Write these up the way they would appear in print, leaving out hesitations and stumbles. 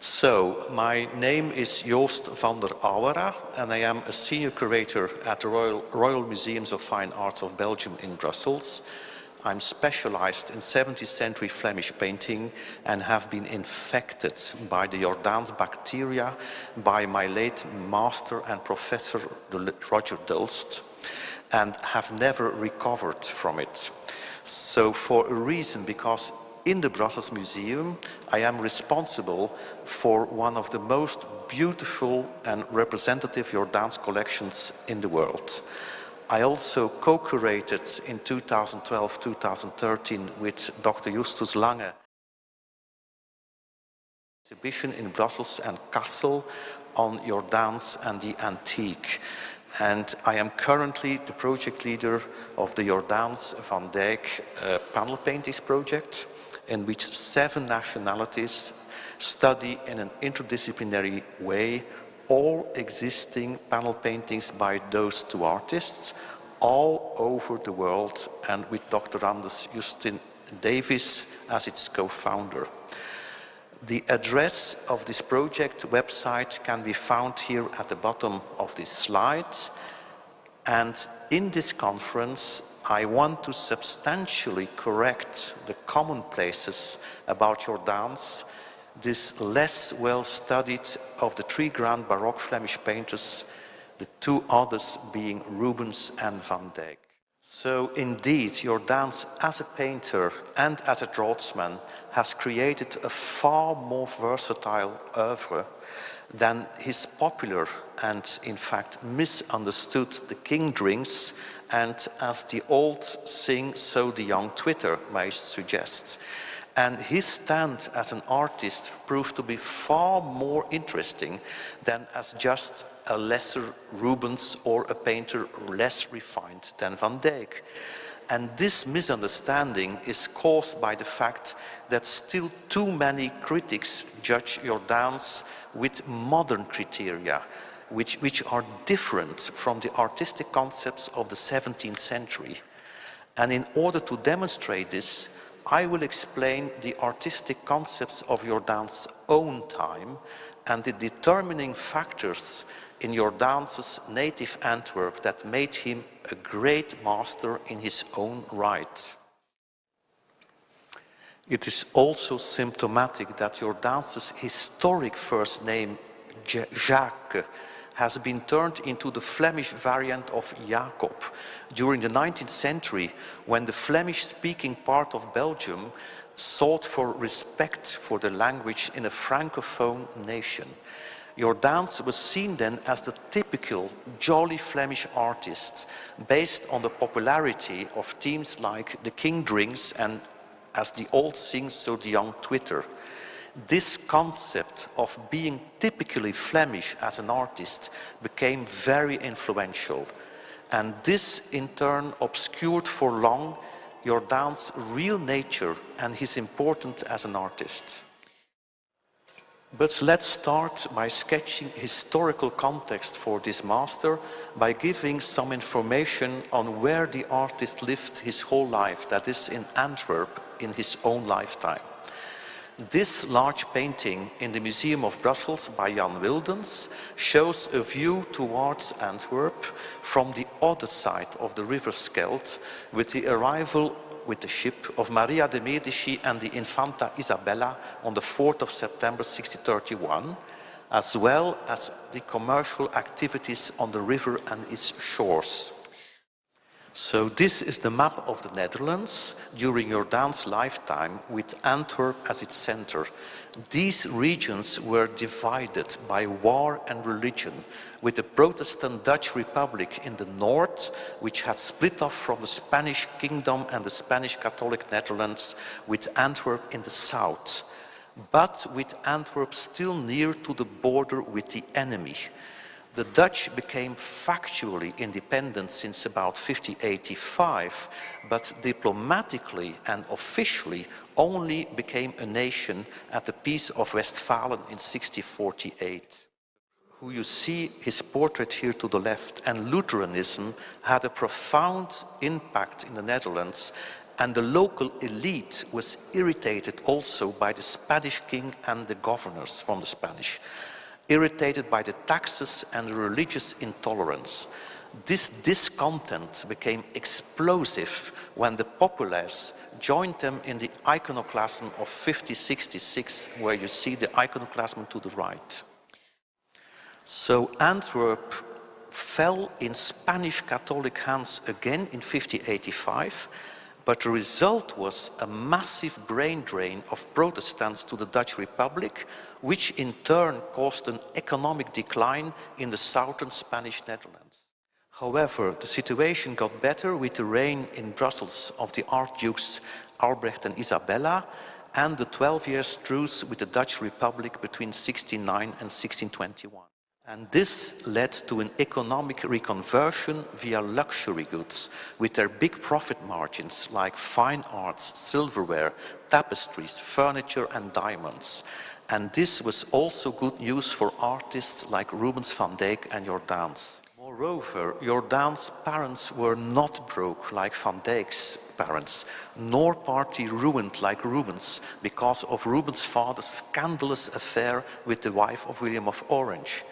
So, my name is Joost Vander Auwera, and I am a senior curator at the Royal Museums of Fine Arts of Belgium in Brussels. I'm specialized in 17th century Flemish painting and have been infected by the Jordaens bacteria by my late master and professor Roger Dulst, and have never recovered from it. So for a reason, because in the Brussels Museum, I am responsible for one of the most beautiful and representative Jordaens collections in the world. I also co-curated in 2012-2013 with Dr. Justus Lange exhibition in Brussels and Kassel on Jordaens and the antique. And I am currently the project leader of the Rubens and Van Dyck panel paintings project, in which 7 nationalities study in an interdisciplinary way all existing panel paintings by those 2 artists all over the world, and with Dr. Anders Justin Davis as its co-founder. The address of this project website can be found here at the bottom of this slide. And in this conference, I want to substantially correct the commonplaces about Jordaens, this less well studied of the 3 grand Baroque Flemish painters, the 2 others being Rubens and Van Dyck. So indeed, Jordaens as a painter and as a draughtsman has created a far more versatile oeuvre than his popular and in fact misunderstood The King Drinks and As the Old Sing, So the Young Twitter may suggest. And his stand as an artist proved to be far more interesting than as just a lesser Rubens or a painter less refined than Van Dyck. And this misunderstanding is caused by the fact that still too many critics judge Jordaens with modern criteria, which are different from the artistic concepts of the 17th century. And in order to demonstrate this, I will explain the artistic concepts of Jordaens' own time and the determining factors in Jordaens' native Antwerp that made him a great master in his own right. It is also symptomatic that Jordaens' historic first name, Jacques, has been turned into the Flemish variant of Jacob during the 19th century, when the Flemish-speaking part of Belgium sought for respect for the language in a francophone nation. Jordaens was seen then as the typical jolly Flemish artist, based on the popularity of themes like The King Drinks and As the Old Sing, So the Young Twitter. This concept of being typically Flemish as an artist became very influential, and this in turn obscured for long Jordaens' real nature and his importance as an artist. But let's start by sketching historical context for this master by giving some information on where the artist lived his whole life, that is in Antwerp, in his own lifetime. This large painting in the Museum of Brussels by Jan Wildens shows a view towards Antwerp from the other side of the river Scheldt, with the arrival with the ship of Maria de Medici and the Infanta Isabella on the 4th of September 1631, as well as the commercial activities on the river and its shores. So this is the map of the Netherlands during Jordaens' lifetime, with Antwerp as its center. These regions were divided by war and religion, with the Protestant Dutch Republic in the north, which had split off from the Spanish Kingdom and the Spanish Catholic Netherlands, with Antwerp in the south, but with Antwerp still near to the border with the enemy. The Dutch became factually independent since about 1585, but diplomatically and officially only became a nation at the Peace of Westphalen in 1648. Who you see his portrait here to the left, and Lutheranism had a profound impact in the Netherlands And the local elite was irritated also by the Spanish king and the governors from the Spanish, irritated by the taxes and the religious intolerance. This discontent became explosive when the populace joined them in the iconoclasm of 1566, where you see the iconoclasm to the right. So Antwerp fell in Spanish Catholic hands again in 1585, but the result was a massive brain drain of Protestants to the Dutch Republic, which in turn caused an economic decline in the southern Spanish Netherlands. However, the situation got better with the reign in Brussels of the Archdukes Albrecht and Isabella, and the 12 years truce with the Dutch Republic between 1609 and 1621. And this led to an economic reconversion via luxury goods with their big profit margins like fine arts, silverware, tapestries, furniture and diamonds. And this was also good news for artists like Rubens, Van Dyck and Jordaens. Moreover, Jordaens' parents were not broke like Van Dyck's parents, nor party ruined like Rubens because of Rubens' father's scandalous affair with the wife of William of Orange.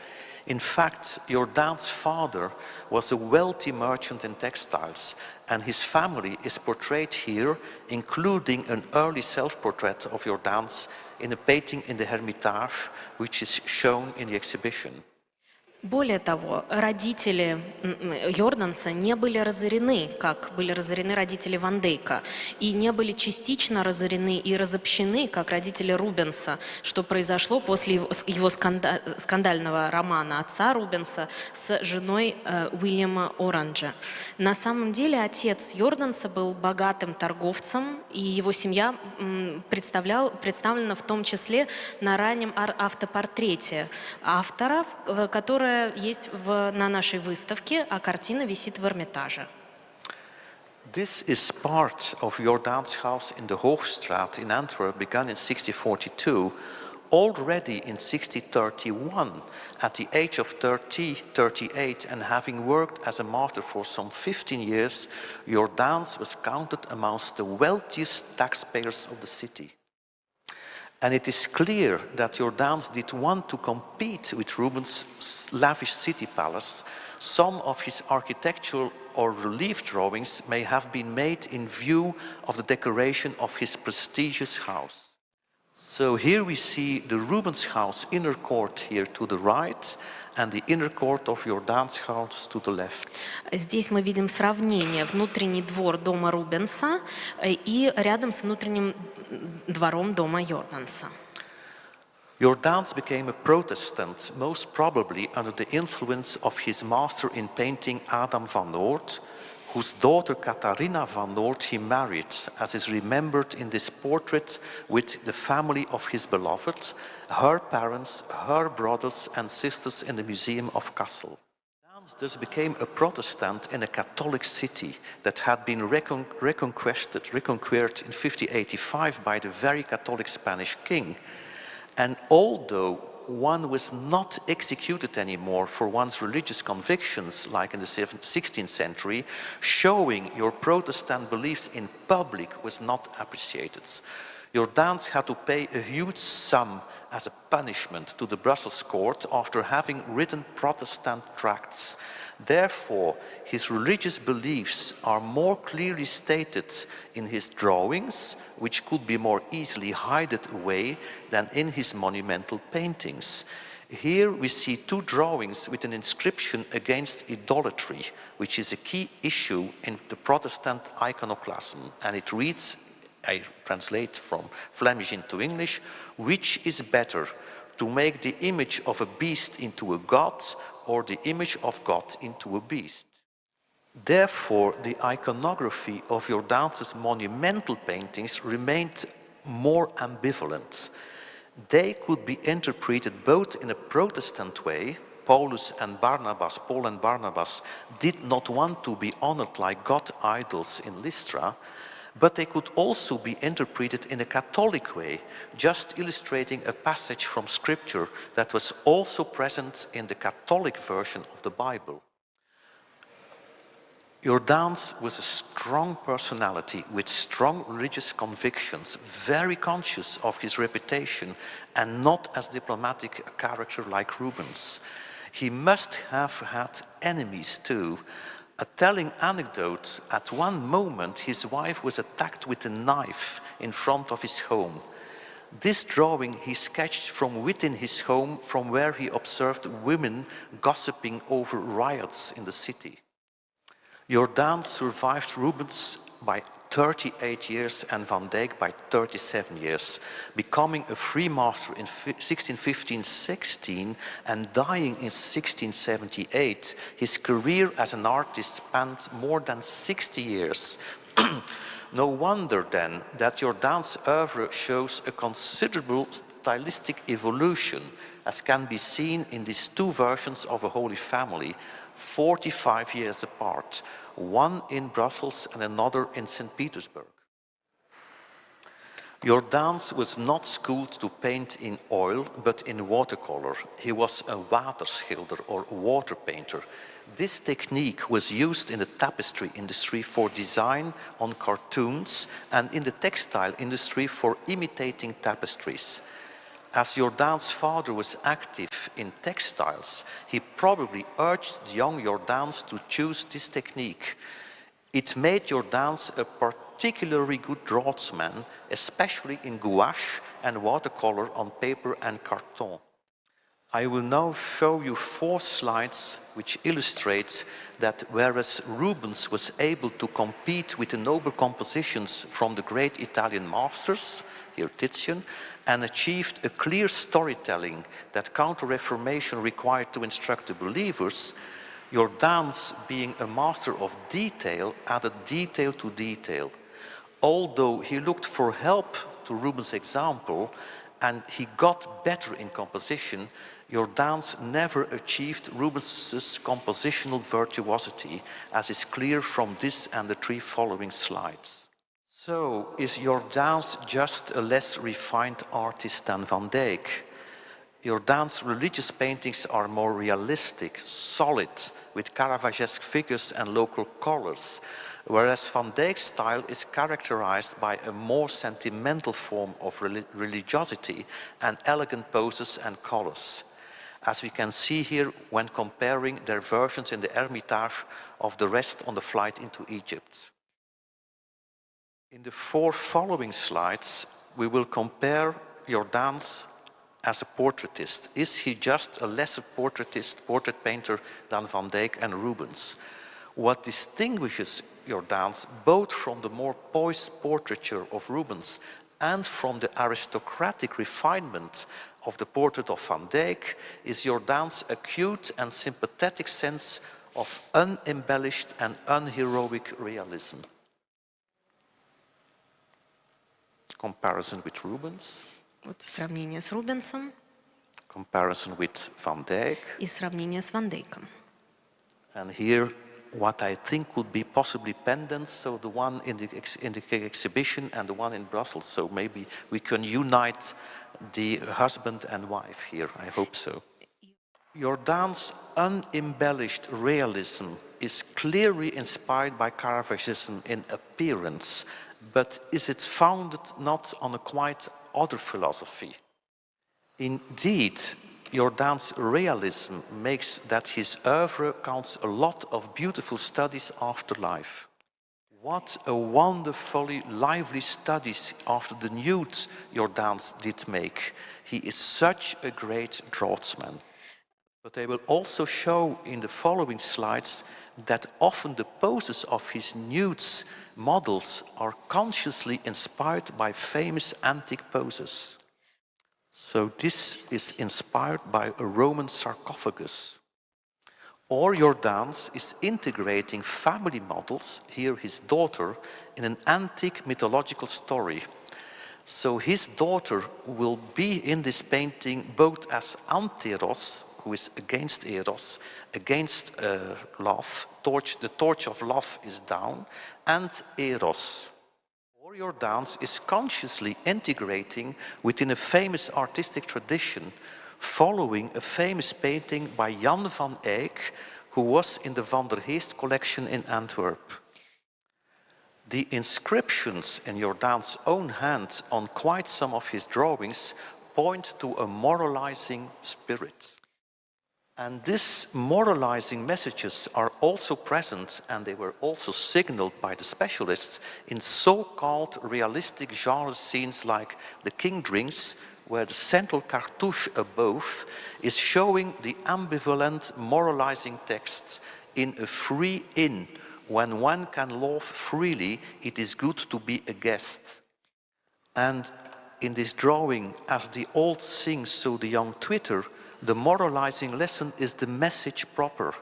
In fact, Jordaens' father was a wealthy merchant in textiles, and his family is portrayed here, including an early self-portrait of Jordaens in a painting in the Hermitage, which is shown in the exhibition. Более того, родители Jordaensa не были разорены, как были разорены родители Ван Дийка, и не были частично разорены и разобщены, как родители Рубенса, что произошло после его скандального романа отца Рубенса с женой Уильяма Оранжа. На самом деле отец Jordaensa был богатым торговцем, и его семья представлена в том числе на раннем автопортрете автора, который есть на нашей выставке, а картина висит в Эрмитаже. This is part of Jordaens' house in the Hoogstraat in Antwerp, begun in 1642. Already in 1631, at the age of 38, and having worked as a master for some 15 years, Jordaens was counted amongst the wealthiest taxpayers of the city. And it is clear that Jordaens did want to compete with Rubens' lavish city palace. Some of his architectural or relief drawings may have been made in view of the decoration of his prestigious house. So here we see the Rubens house inner court here to the right, and the inner court of Jordaens' house to the left. Здесь мы видим сравнение: внутренний двор дома Рубенса и рядом с внутренним двором дома Jordaensa. Jordaens became a Protestant, most probably under the influence of his master in painting Adam van Noort, whose daughter Catharina van Noort he married, as is remembered in this portrait, with the family of his beloved, her parents, her brothers and sisters in the Museum of Kassel. Jordaens thus became a Protestant in a Catholic city that had been reconquered in 1585 by the very Catholic Spanish king. And although one was not executed anymore for one's religious convictions like in the 16th century, showing your Protestant beliefs in public was not appreciated. Jordaens had to pay a huge sum as a punishment to the Brussels court after having written Protestant tracts. Therefore, his religious beliefs are more clearly stated in his drawings, which could be more easily hidden away than in his monumental paintings. Here we see two drawings with an inscription against idolatry, which is a key issue in the Protestant iconoclasm, and it reads, I translate from Flemish into English, which is better, to make the image of a beast into a god, or the image of God into a beast? Therefore, the iconography of Jordaens' monumental paintings remained more ambivalent. They could be interpreted both in a Protestant way. Paul and Barnabas did not want to be honored like god idols in Lystra, but they could also be interpreted in a Catholic way, just illustrating a passage from Scripture that was also present in the Catholic version of the Bible. Jordaens was a strong personality with strong religious convictions, very conscious of his reputation and not as diplomatic a character like Rubens. He must have had enemies too. A telling anecdote, at one moment his wife was attacked with a knife in front of his home. This drawing he sketched from within his home, from where he observed women gossiping over riots in the city. Jordaens survived Rubens by 38 years and Van Dyck by 37 years, becoming a free master in 1615-16 and dying in 1678. His career as an artist spanned more than 60 years. No wonder then that Jordaens' oeuvre shows a considerable stylistic evolution, as can be seen in these two versions of a Holy Family, 45 years apart, one in Brussels and another in St. Petersburg. Jordaens was not schooled to paint in oil, but in watercolor. He was a waterschilder or water painter. This technique was used in the tapestry industry for design on cartoons and in the textile industry for imitating tapestries. As Jordaens' father was active in textiles, he probably urged young Jordaens to choose this technique. It made Jordaens a particularly good draughtsman, especially in gouache and watercolor on paper and carton. I will now show you 4 slides which illustrate that whereas Rubens was able to compete with the noble compositions from the great Italian masters, here Titian, and achieved a clear storytelling that Counter-Reformation required to instruct the believers, Jordaens, being a master of detail, added detail to detail. Although he looked for help to Rubens' example and he got better in composition, Jordaens never achieved Rubens' compositional virtuosity, as is clear from this and the 3 following slides. So, is Jordaens just a less refined artist than Van Dyck? Jordaens' religious paintings are more realistic, solid, with Caravagesque figures and local colors, whereas Van Dyck's style is characterized by a more sentimental form of religiosity and elegant poses and colors, as we can see here when comparing their versions in the Hermitage of the rest on the flight into Egypt. In the 4 following slides, we will compare Jordaens as a portraitist. Is he just a lesser portraitist, portrait painter than Van Dyck and Rubens? What distinguishes Jordaens both from the more poised portraiture of Rubens and from the aristocratic refinement of the portrait of Van Dyck is Jordaens' acute and sympathetic sense of unembellished and unheroic realism. Comparison with Rubens. Вот сравнение с Рубенсом Comparison with Van Dyck. и сравнение с Ван Дейком. And here what I think would be possibly pendants, so the one in the exhibition and the one in Brussels. So maybe we can unite the husband and wife here, I hope so. Jordaens' unembellished realism is clearly inspired by Caravagesism in appearance, but is it founded not on a quite other philosophy? Indeed, Jordaens' realism makes that his oeuvre counts a lot of beautiful studies after life. What a wonderfully lively studies after the nude Jordaens did make. He is such a great draughtsman. But I will also show in the following slides that often the poses of his nudes models are consciously inspired by famous antique poses. So this is inspired by a Roman sarcophagus. Or Jordaens is integrating family models, here his daughter, in an antique mythological story. So his daughter will be in this painting both as Anteros, who is against Eros, against love, the torch of love is down, and Eros. Or Jordaens is consciously integrating within a famous artistic tradition, following a famous painting by Jan van Eyck, who was in the Vander collection in Antwerp. The inscriptions in Jordaens' own hand on quite some of his drawings point to a moralizing spirit. And these moralizing messages are also present, and they were also signaled by the specialists, in so-called realistic genre scenes like The King Drinks, where the central cartouche above is showing the ambivalent moralizing texts in a free inn. When one can laugh freely, it is good to be a guest. And in this drawing, as the old sings, so the young twitter, the moralizing lesson is the message proper.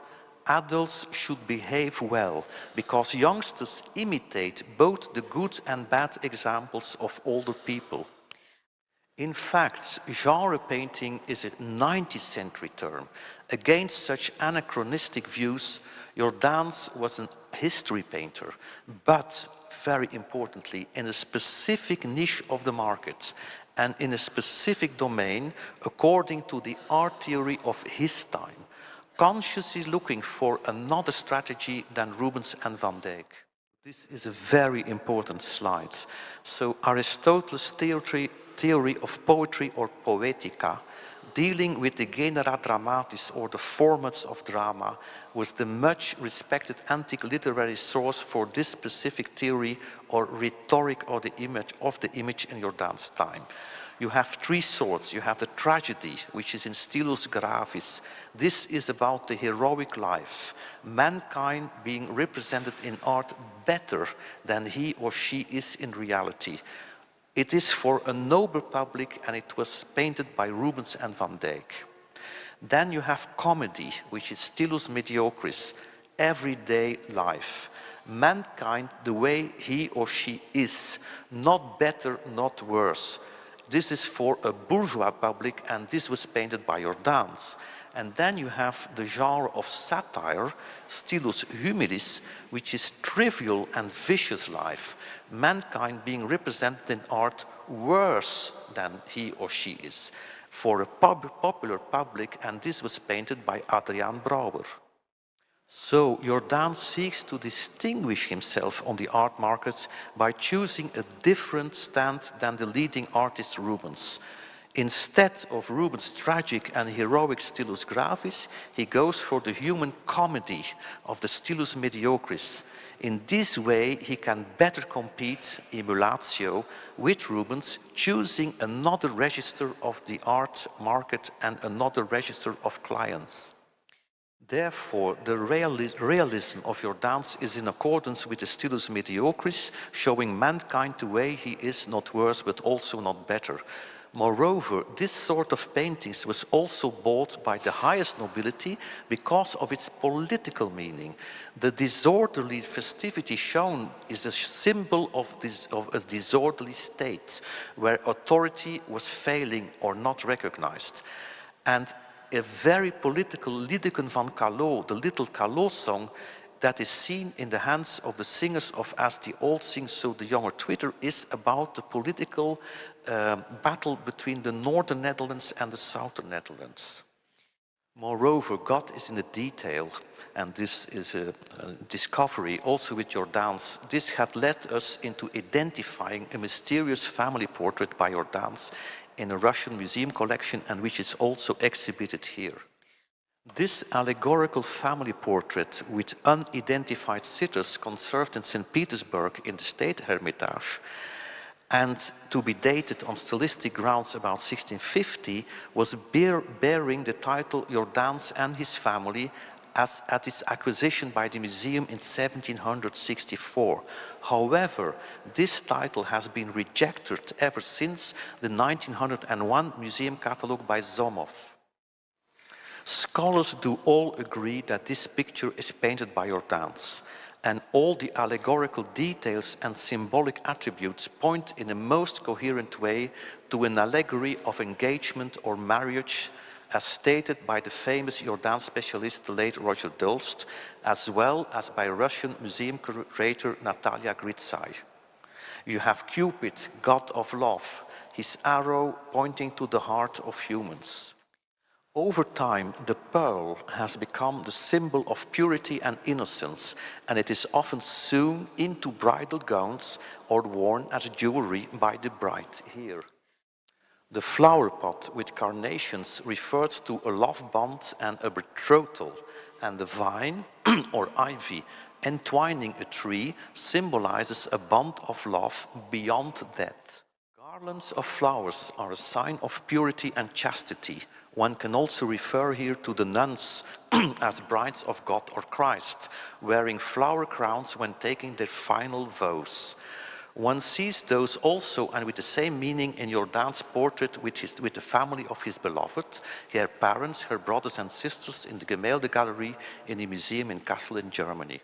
Adults should behave well, because youngsters imitate both the good and bad examples of older people. In fact, genre painting is a 19th century term. Against such anachronistic views, Jordaens was a history painter, but very importantly, in a specific niche of the market and in a specific domain according to the art theory of his time, consciously looking for another strategy than Rubens and Van Dyck. This is a very important slide. So Aristotle's theory of poetry or poetica, dealing with the genera dramatis or the formats of drama, was the much respected antique literary source for this specific theory or rhetoric or the image in Jordaens' time. You have three sorts. You have the tragedy, which is in stilus gravis. This is about the heroic life, mankind being represented in art better than he or she is in reality. It is for a noble public, and it was painted by Rubens and Van Dyck. Then you have comedy, which is stilus mediocris, everyday life. Mankind the way he or she is, not better, not worse. This is for a bourgeois public, and this was painted by Jordaens. And then you have the genre of satire, stilus humilis, which is trivial and vicious life, mankind being represented in art worse than he or she is, for a popular public, and this was painted by Adriaan Brouwer. So Jordaens seeks to distinguish himself on the art market by choosing a different stand than the leading artist Rubens. Instead of Rubens' tragic and heroic stilus gravis, he goes for the human comedy of the stilus mediocris. In this way, he can better compete, emulatio, with Rubens, choosing another register of the art market and another register of clients. Therefore, the realism of Jordaens is in accordance with the stilus mediocris, showing mankind the way he is, not worse, but also not better. Moreover, this sort of paintings was also bought by the highest nobility because of its political meaning. The disorderly festivity shown is a symbol of a disorderly state, where authority was failing or not recognized. And a very political Liedeken van Callot, the Little Callot song, that is seen in the hands of the singers of As the Old Sings, So the Younger Twitter, is about the political battle between the northern Netherlands and the southern Netherlands. Moreover, God is in the detail, and this is a discovery also with Jordaens. This had led us into identifying a mysterious family portrait by Jordaens in a Russian museum collection, and which is also exhibited here. This allegorical family portrait with unidentified sitters conserved in St. Petersburg in the State Hermitage, and to be dated on stylistic grounds about 1650, was bearing the title Jordaens and His Family at its acquisition by the museum in 1764. However, this title has been rejected ever since the 1901 museum catalogue by Zomov. Scholars do all agree that this picture is painted by Jordaens, and all the allegorical details and symbolic attributes point in a most coherent way to an allegory of engagement or marriage, as stated by the famous Jordaens specialist, the late Roger Dulst, as well as by Russian museum curator Natalia Gritsai. You have Cupid, god of love, his arrow pointing to the heart of humans. Over time, the pearl has become the symbol of purity and innocence, and it is often sewn into bridal gowns or worn as jewelry by the bride here. The flower pot with carnations refers to a love bond and a betrothal, and the vine or ivy entwining a tree symbolizes a bond of love beyond death. Garlands of flowers are a sign of purity and chastity. One can also refer here to the nuns as brides of God or Christ, wearing flower crowns when taking their final vows. One sees those also and with the same meaning in Jordaens' portrait with the family of his beloved, her parents, her brothers and sisters in the Gemälde Gallery in the museum in Kassel in Germany.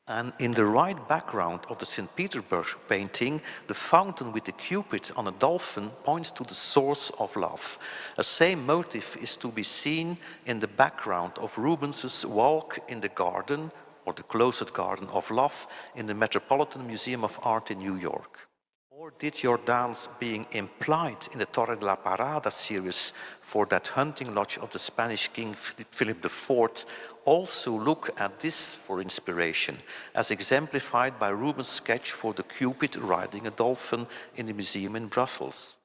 And in the right background of the St. Petersburg painting, the fountain with the Cupid on a dolphin points to the source of love. A same motif is to be seen in the background of Rubens' Walk in the Garden, or the Closet Garden of Love, in the Metropolitan Museum of Art in New York. Or did Jordaens being implied in the Torre de la Parada series for that hunting lodge of the Spanish King Philip IV also look at this for inspiration, as exemplified by Rubens' sketch for the Cupid riding a dolphin in the museum in Brussels?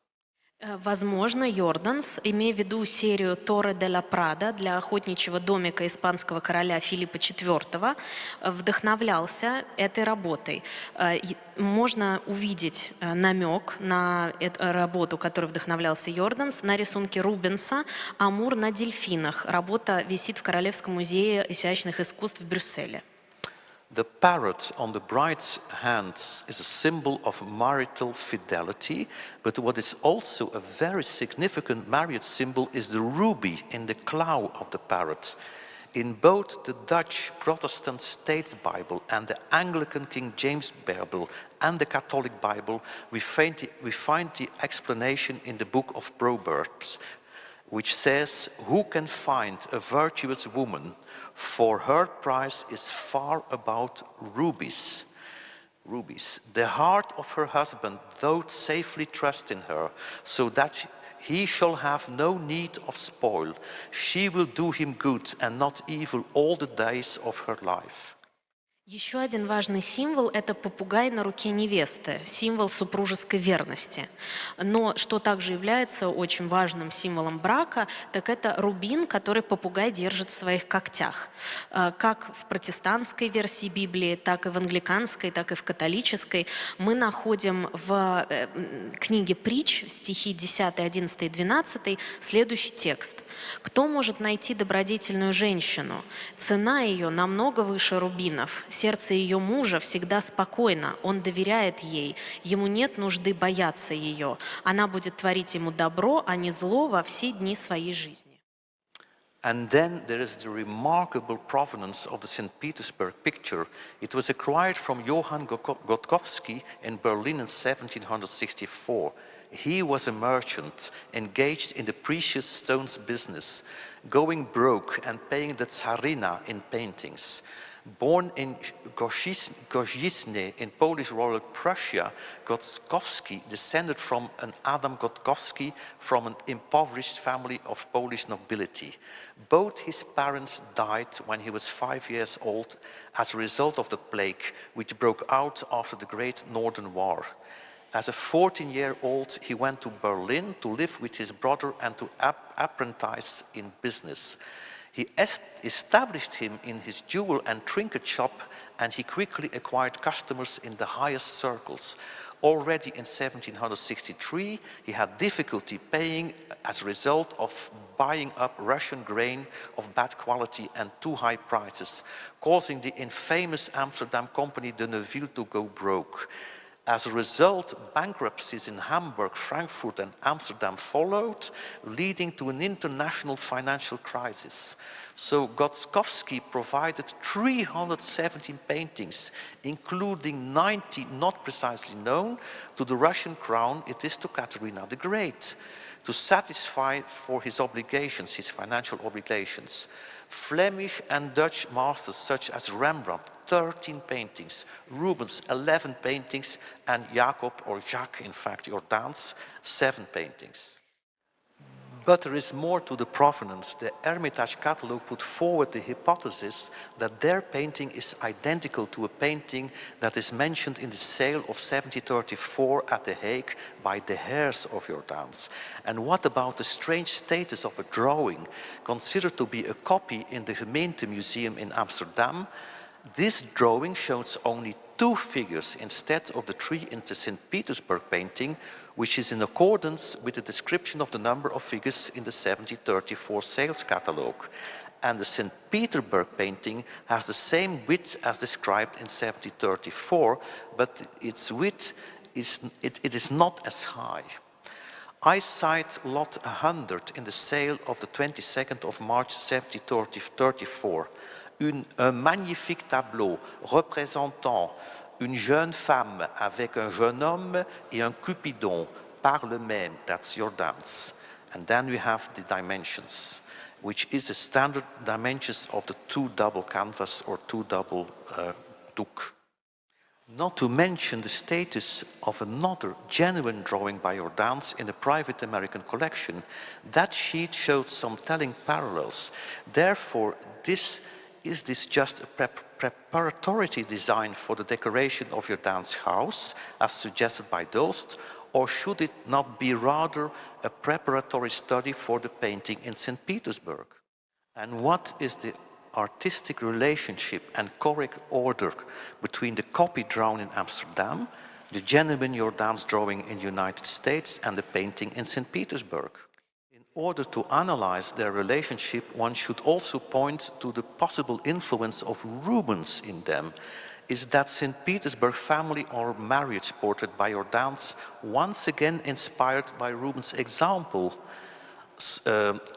Возможно, Jordaens, имея в виду серию «Torre de la Prada» для охотничьего домика испанского короля Филиппа IV, вдохновлялся этой работой. Можно увидеть намек на эту работу, которой вдохновлялся Jordaens, на рисунке Рубенса «Амур на дельфинах». Работа висит в Королевском музее изящных искусств в Брюсселе. The parrot on the bride's hands is a symbol of marital fidelity, but what is also a very significant marriage symbol is the ruby in the claw of the parrot. In both the Dutch Protestant States Bible and the Anglican King James Bible and the Catholic Bible, we find the explanation in the book of Proverbs, which says, "Who can find a virtuous woman? For her price is far above rubies. The heart of her husband doth safely trust in her, so that he shall have no need of spoil. She will do him good and not evil all the days of her life." Еще один важный символ – это попугай на руке невесты, символ супружеской верности. Но что также является очень важным символом брака, так это рубин, который попугай держит в своих когтях. Как в протестантской версии Библии, так и в англиканской, так и в католической мы находим в книге «Притч», стихи 10, 11 и 12, следующий текст. «Кто может найти добродетельную женщину? Цена ее намного выше рубинов. Сердце ее мужа всегда спокойно, он доверяет ей, ему нет нужды бояться ее. Она будет творить ему добро, а не зло во все дни своей жизни». And then there is the remarkable provenance of the St. Petersburg picture. It was acquired from Johann Gottkowski in Berlin in 1764. He was a merchant engaged in the precious stones business, going broke and paying the tsarina in paintings. Born in Gorzizny in Polish Royal Prussia, Gottkowski descended from an Adam Gottkowski from an impoverished family of Polish nobility. Both his parents died when he was 5 years old as a result of the plague, which broke out after the Great Northern War. As a 14-year-old, he went to Berlin to live with his brother and to apprentice in business. He established him in his jewel and trinket shop, and he quickly acquired customers in the highest circles. Already in 1763, he had difficulty paying as a result of buying up Russian grain of bad quality and too high prices, causing the infamous Amsterdam company de Neuville to go broke. As a result, bankruptcies in Hamburg, Frankfurt and Amsterdam followed, leading to an international financial crisis. So Gottkowski provided 317 paintings, including 90 not precisely known to the Russian crown, it is to Catherine the Great, to satisfy for his obligations, his financial obligations. Flemish and Dutch masters such as Rembrandt, 13 paintings, Rubens, 11 paintings, and Jacob, or Jacques, in fact, Jordaens, 7 paintings. But there is more to the provenance. The Hermitage catalogue put forward the hypothesis that their painting is identical to a painting that is mentioned in the sale of 1734 at The Hague by the heirs of Jordaens. And what about the strange status of a drawing considered to be a copy in the Gemeente Museum in Amsterdam? This drawing shows only 2 figures instead of the 3 in the St. Petersburg painting, which is in accordance with the description of the number of figures in the 1734 sales catalogue. And the St. Petersburg painting has the same width as described in 1734, but its width is not as high. I cite lot 100 in the sale of the 22nd of March 1734. Un magnifique tableau représentant une jeune femme avec un jeune homme et un Cupidon par le même, that's Jordaens. And then we have the dimensions, which is the standard dimensions of the 2 double canvas or 2 double doek. Not to mention the status of another genuine drawing by Jordaens in a private American collection. That sheet shows some telling parallels. Therefore, is this just a preparatory design for the decoration of Jordaens' house, as suggested by Joost, or should it not be rather a preparatory study for the painting in St. Petersburg? And what is the artistic relationship and correct order between the copy drawn in Amsterdam, the genuine Jordaens drawing in the United States, and the painting in St. Petersburg? In order to analyze their relationship, one should also point to the possible influence of Rubens in them. Is that St. Petersburg family or marriage portrait by Jordaens once again inspired by Rubens' example?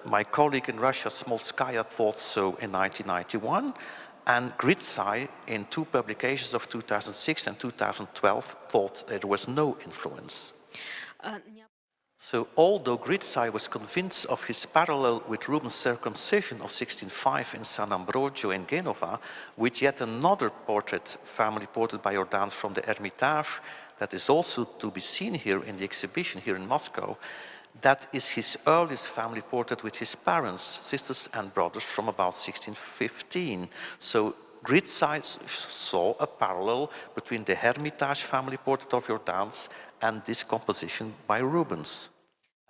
My colleague in Russia, Smolskaya, thought so in 1991, and Gritsai, in 2 publications of 2006 and 2012, thought there was no influence. So although Gritsai was convinced of his parallel with Rubens' circumcision of 1605 in San Ambrogio in Genova, with yet another family portrait by Jordaens from the Hermitage, that is also to be seen here in the exhibition here in Moscow, that is his earliest family portrait with his parents, sisters and brothers from about 1615. So Gritsai saw a parallel between the Hermitage family portrait of Jordaens and this composition by Rubens.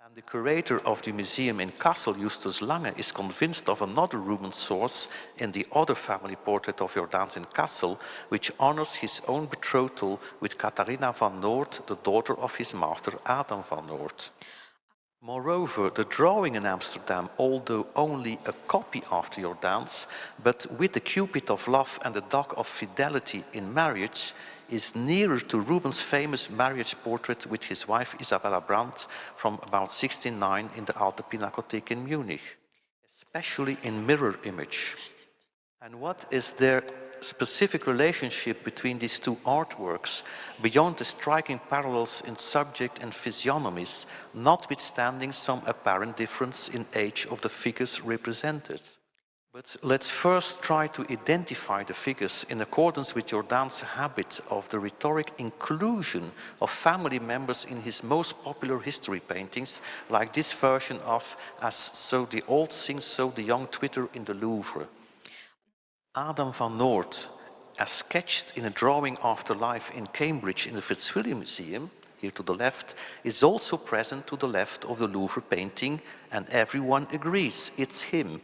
And the curator of the museum in Kassel, Justus Lange, is convinced of another Rubens source in the other family portrait of Jordaens in Kassel, which honors his own betrothal with Catharina van Noort, the daughter of his master Adam van Noort. Moreover, the drawing in Amsterdam, although only a copy after Jordaens, but with the Cupid of love and the dog of fidelity in marriage, is nearer to Rubens' famous marriage portrait with his wife Isabella Brandt from about 1609 in the Alte Pinakothek in Munich, especially in mirror image. And what is their specific relationship between these 2 artworks, beyond the striking parallels in subject and physiognomies, notwithstanding some apparent difference in age of the figures represented? But let's first try to identify the figures in accordance with Jordaens' habit of the rhetoric inclusion of family members in his most popular history paintings, like this version of As So the Old Sing, So the Young Twitter in the Louvre. Adam van Noort, as sketched in a drawing after life in Cambridge in the Fitzwilliam Museum, here to the left, is also present to the left of the Louvre painting, and everyone agrees it's him.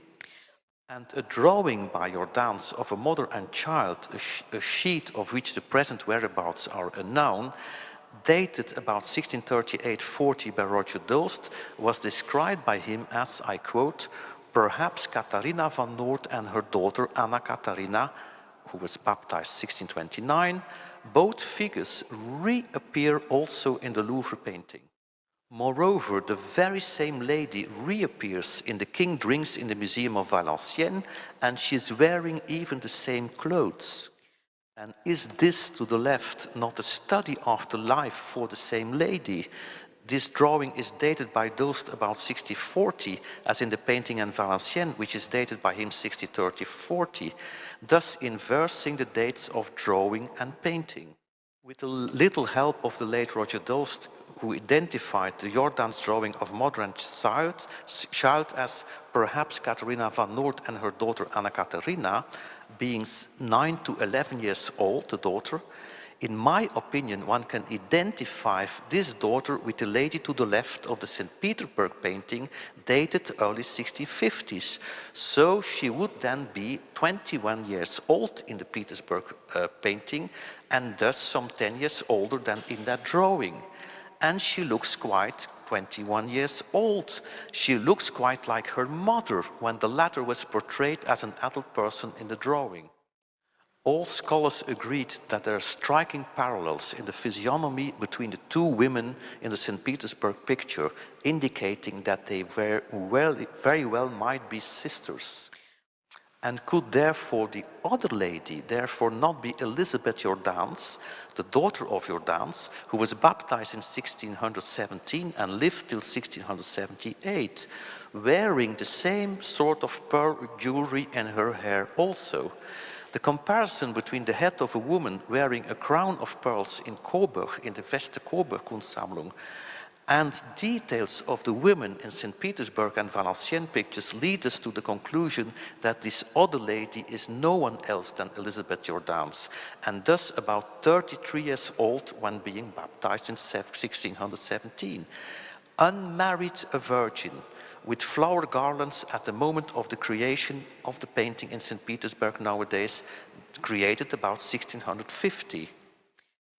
And a drawing by Jordaens of a mother and child, a sheet of which the present whereabouts are unknown, dated about 1638-40 by Roger Joost, was described by him as, I quote, perhaps Catharina van Noort and her daughter Anna Catharina, who was baptized 1629, both figures reappear also in the Louvre painting. Moreover, the very same lady reappears in the King Drinks in the Museum of Valenciennes, and she is wearing even the same clothes. And is this to the left not a study after life for the same lady? This drawing is dated by Joost about 6040, as in the painting in Valenciennes, which is dated by him 6030-40, thus inversing the dates of drawing and painting. With a little help of the late Roger Joost, who identified the Jordaens drawing of modern child as perhaps Catharina van Noort and her daughter Anna Catharina, being 9 to 11 years old, the daughter. In my opinion, one can identify this daughter with the lady to the left of the St. Petersburg painting, dated early 1650s. So she would then be 21 years old in the Petersburg painting, and thus some 10 years older than in that drawing. And she looks quite 21 years old. She looks quite like her mother when the latter was portrayed as an adult person in the drawing. All scholars agreed that there are striking parallels in the physiognomy between the two women in the St. Petersburg picture, indicating that they very well might be sisters. And could therefore the other lady therefore not be Elizabeth Jordaens, the daughter of Jordaens, who was baptized in 1617 and lived till 1678, wearing the same sort of pearl jewelry in her hair also? The comparison between the head of a woman wearing a crown of pearls in Coburg, in the Weste-Coburg-Kunstsammlung, and details of the women in St. Petersburg and Valenciennes pictures lead us to the conclusion that this other lady is no one else than Elizabeth Jordaens, and thus about 33 years old when being baptized in 1617. Unmarried, a virgin, with flower garlands at the moment of the creation of the painting in St. Petersburg nowadays, created about 1650.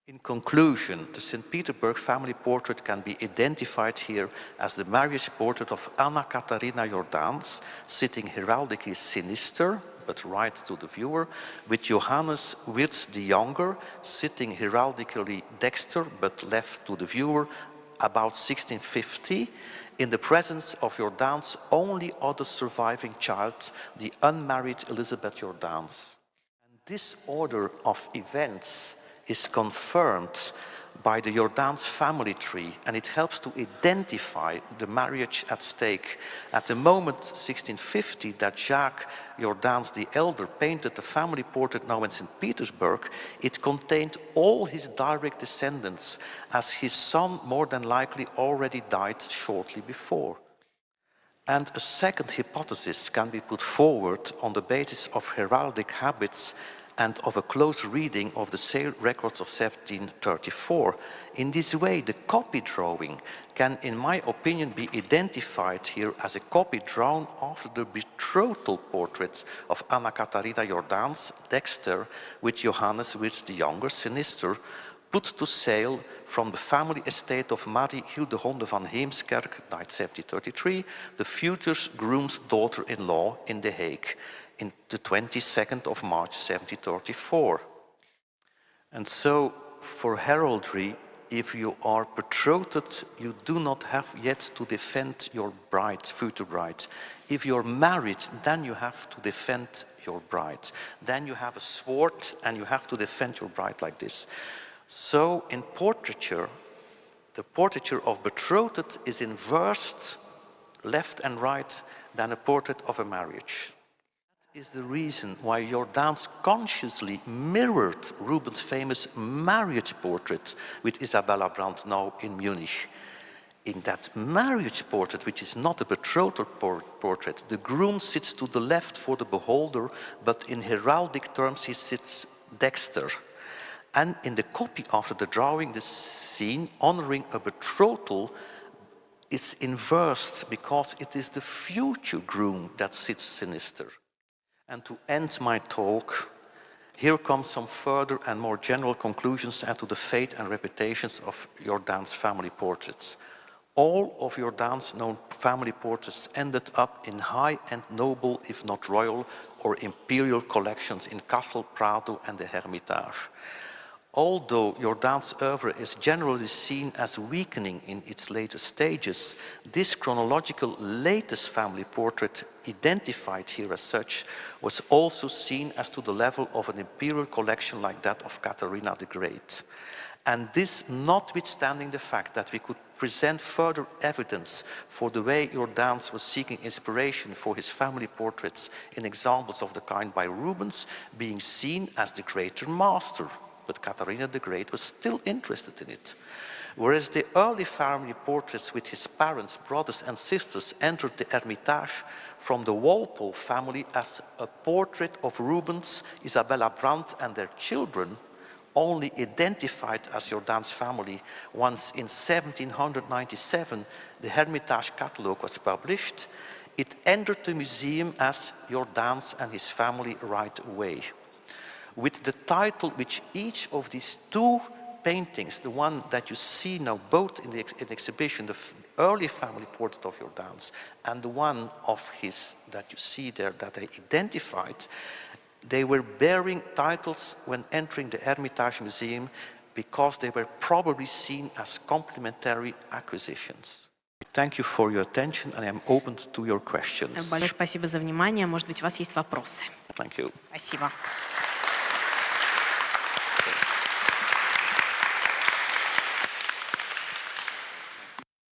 In conclusion, the St. Petersburg family portrait can be identified here as the marriage portrait of Anna Catharina Jordaens, sitting heraldically sinister, but right to the viewer, with Johannes Wirtz the Younger, sitting heraldically dexter, but left to the viewer, about 1650, in the presence of Jordaens' only other surviving child, the unmarried Elizabeth Jordaens. And this order of events is confirmed by the Jordaens family tree, and it helps to identify the marriage at stake. At the moment, 1650, that Jacques Jordaens the Elder painted the family portrait now in St. Petersburg, it contained all his direct descendants, as his son more than likely already died shortly before. And a second hypothesis can be put forward on the basis of heraldic habits and of a close reading of the sale records of 1734. In this way, the copy drawing can, in my opinion, be identified here as a copy drawn after the betrothal portrait of Anna Catharina Jordaens, dexter, with Johannes Wirtz the Younger, sinister, put to sale from the family estate of Marie Hildegonde van Heemskerk, died 1733, the future groom's daughter-in-law in The Hague, in the 22nd of March 1734. And so, for heraldry, if you are betrothed, you do not have yet to defend your bride, future bride. If you're married, then you have to defend your bride. Then you have a sword and you have to defend your bride like this. So in portraiture, the portraiture of betrothed is inversed, left and right, than a portrait of a marriage. That is the reason why Jordaens consciously mirrored Rubens' famous marriage portrait with Isabella Brandt now in Munich. In that marriage portrait, which is not a betrothal portrait, the groom sits to the left for the beholder, but in heraldic terms he sits dexter. And in the copy after the drawing, the scene honoring a betrothal is inversed because it is the future groom that sits sinister. And to end my talk, here come some further and more general conclusions as to the fate and reputations of Jordaens' family portraits. All of Jordaens' known family portraits ended up in high and noble, if not royal, or imperial collections in Kassel, Prado, and the Hermitage. Although Jordaens' oeuvre is generally seen as weakening in its later stages, this chronological latest family portrait, identified here as such, was also seen as to the level of an imperial collection like that of Catharina the Great. And this notwithstanding the fact that we could present further evidence for the way Jordaens was seeking inspiration for his family portraits in examples of the kind by Rubens, being seen as the greater master. But Catharina the Great was still interested in it. Whereas the early family portraits with his parents, brothers and sisters entered the Hermitage from the Walpole family as a portrait of Rubens, Isabella Brandt and their children, only identified as Jordaens' family once in 1797 the Hermitage catalogue was published, it entered the museum as Jordaens and his family right away, with the title which each of these two paintings, the one that you see now both in the exhibition, the early family portrait of Jordaens and the one of his that you see there that they identified, they were bearing titles when entering the Hermitage Museum because they were probably seen as complementary acquisitions. Thank you for your attention, and I am open to your questions. Большое спасибо за внимание. Может быть, у вас есть вопросы. Thank you. Спасибо.